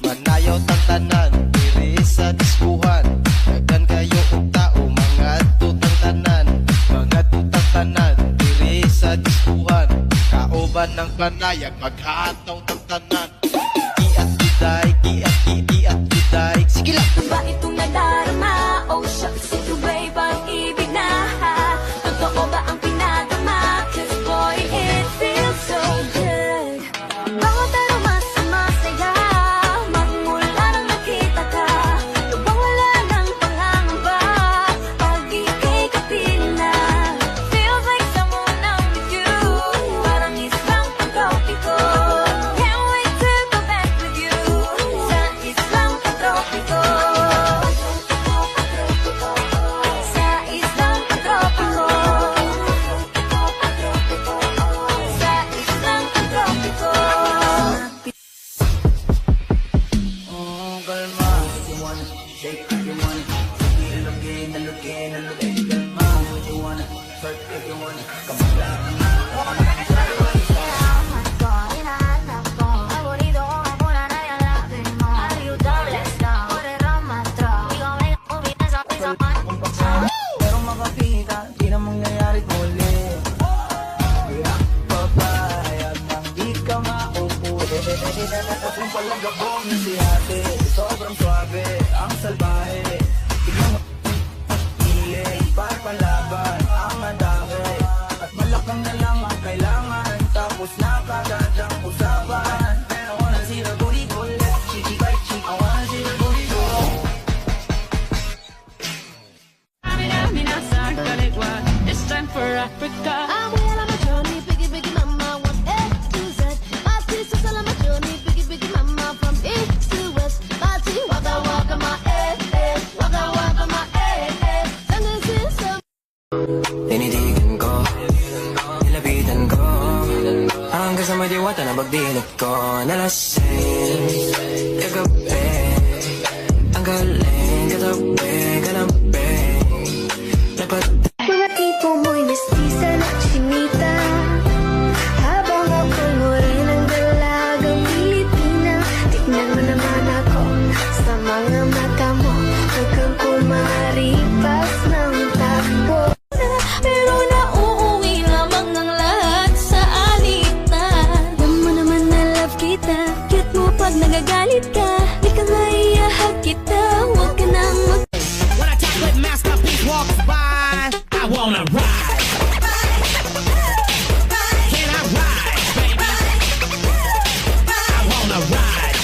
Manayaw tang tanan, diri sa diskuhan. Daghan kayo og tao, mga tutang tanan. Mga tutang tanan, diri sa diskuhan. Kauban ng panayag, mag-aataw tang tanan. Iat giday, iat giday. Sige lang! Ba itong nadarama? Oh shucks, ito ba'y pag-ibig na? Totoo ba ang pinadama? 'Cause boy, it feels so good. Bawat aroma sa masaya, magmula nang nakita ka. Lubang wala ng pangangamba, pag ika'y kapiling na. Feels like someone I'm with you, parang islang pagtropiko. Can't wait to go back with you, sa islang pagtropiko. Sa islang pagtropiko. Sa islang pagtropiko. Kalma, if you wanna shake, if you wanna sige, alugin, kalma, if you wanna twerk, if you wanna come on. Pero makakita, di na mangyayari muli. Kaya papayag nang di ka mauuli. Yung palagabong na si ate, sobrang suabe, ang salbahe. Tignan mo, hiling, para palaban, ang madami. At malakang na lang ang kailangan, tapos na kagad ang usapan. I wanna see the booty go left, cheeky by cheek. I wanna see the booty go. It's time for Africa. I'm well on my journey, biggie, biggie mama, one A to Z. My sister's all on my journey, biggie, biggie mama, from east to west. My tea, waka waka my waka waka my Sangay sister. Tinitigan ko, nilapitan ko, hanggang sa may diwata na pagdinig ko. Nalasing, kagabi, ang galing, katabi, kalambing. Dapat Mga tipo mo'y mestiza na chinita, habang ako'y morenang dalagang Pilipina. Tignan mo naman ako sa mga mata mo, huwag kang kumaripas ng takbo. Pero nauuwi lamang ng lahat sa alitan. Alam mo naman na love kita, cute mo pag nagagalit ka. Di ka maiahag kita, huwag ka nang mag- When a chocolate masterpiece walks by, I wanna ride. Can I ride, baby? I wanna ride.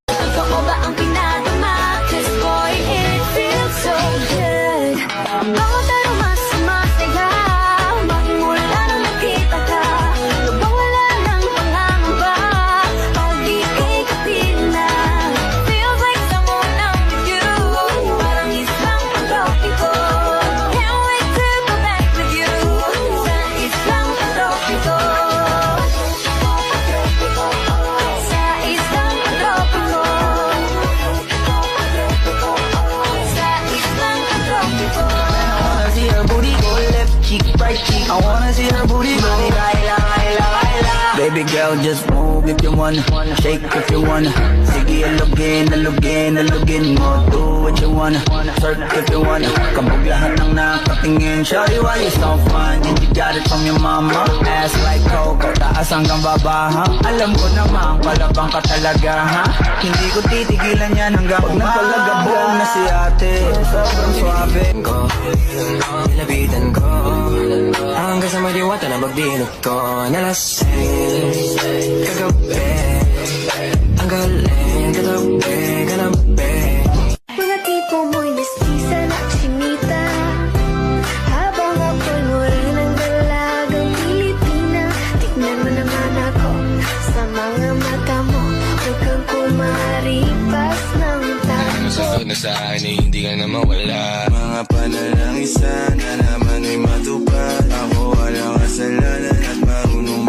Totoo ba ang pinadama? 'Cause boy, it feels so good. Bawat aroma sa masaya, magmula nang nakita ka. Lubang wala ng pangangamba, pag ika'y kapiling na. Feels like someone I'm with you, parang islang pagtropiko. Can't wait to go back with you, sa islang pagtropiko. Sa islang pagtropiko. Sa islang pagtropiko. I wanna see her booty go left cheek, right cheek. I wanna see her booty go laila. Baby girl, just move if you wanna, shake if you wanna. Sige, alugin mo. Do what you wanna, twerk if you wanna. Kabog lahat ng nakatingin. Shawty, why you so fun? And you got it from your mama. Ass like Coco, taas hanggang baba, ha? Alam ko naman, palabang ka talaga, ha? Hindi ko titigilan yan hanggang napalagabong na si ate. Sobrang suabe ko, nilapitan ko, hanggang sa may diwata na pagdinig ko. Nalasing, kagabi, ang galing, katabi, kalambing. Mga tipo mo'y mestiza na chinita, habang ako'y morenang dalagang Pilipina. Tignan mo naman ako sa mga mata mo, huwag kang kumaripas ng takbo. Masasod na sa akin eh, hindi ka na mawala. Mga panalangin sana naman ay matupad. Ako walang kasalanan at marunong